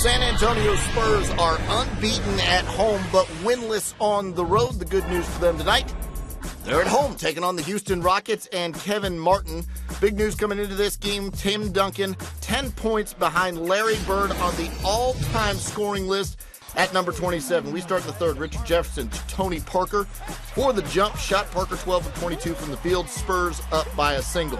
San Antonio Spurs are unbeaten at home but winless on the road. The good news for them tonight, they're at home taking on the Houston Rockets and Kevin Martin. Big news coming into this game, Tim Duncan 10 points behind Larry Bird on the all-time scoring list at number 27. We start in the third. Richard Jefferson to Tony Parker for the jump shot. Parker 12 of 22 from the field. Spurs up by a single.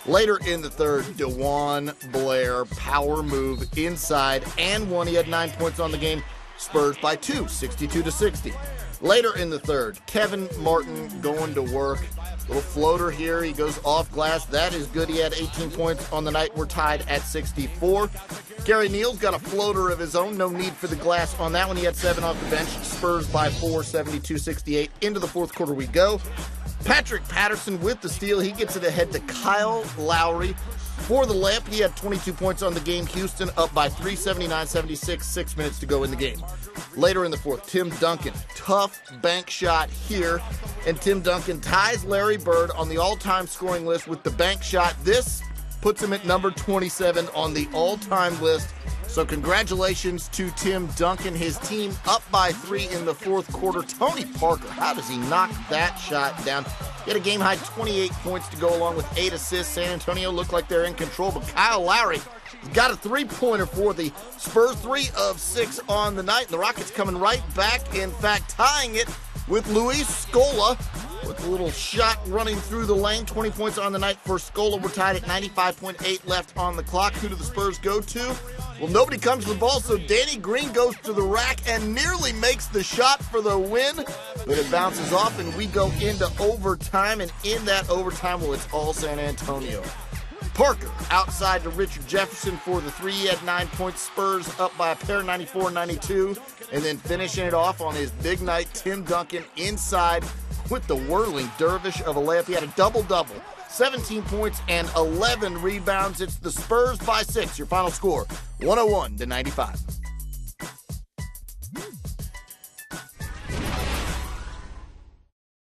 Later in the third, DeJuan Blair, power move inside and one. He had 9 points on the game. Spurs by 2, 62-60. Later in the third, Kevin Martin going to work. Little floater here. He goes off glass. That is good. He had 18 points on the night. We're tied at 64. Gary Neal's got a floater of his own. No need for the glass on that one. He had 7 off the bench. Spurs by 4, 72-68. Into the fourth quarter we go. Patrick Patterson with the steal. He gets it ahead to Kyle Lowry for the layup. He had 22 points on the game. Houston up by 3, 79-76. 6 minutes to go in the game. Later in the fourth, Tim Duncan, tough bank shot here, and Tim Duncan ties Larry Bird on the all-time scoring list with the bank shot. This puts him at number 27 on the all-time list. So congratulations to Tim Duncan, his team up by 3 in the fourth quarter. Tony Parker, how does he knock that shot down? He had a game-high 28 points to go along with 8 assists. San Antonio looked like they're in control, but Kyle Lowry got a three-pointer for the Spurs, 3 of 6 on the night. And the Rockets coming right back, in fact, tying it with Luis Scola with a little shot running through the lane. 20 points on the night for Scola. We're tied at 95.8 left on the clock. Who do the Spurs go to? Well, nobody comes to the ball, so Danny Green goes to the rack and nearly makes the shot for the win, but it bounces off, and we go into overtime, and in that overtime, well, it's all San Antonio. Parker outside to Richard Jefferson for the 3. He had 9 points. Spurs up by a pair, 94-92, and then finishing it off on his big night, Tim Duncan inside with the whirling dervish of a layup. He had a double-double. 17 points and 11 rebounds. It's the Spurs by 6. Your final score, 101-95.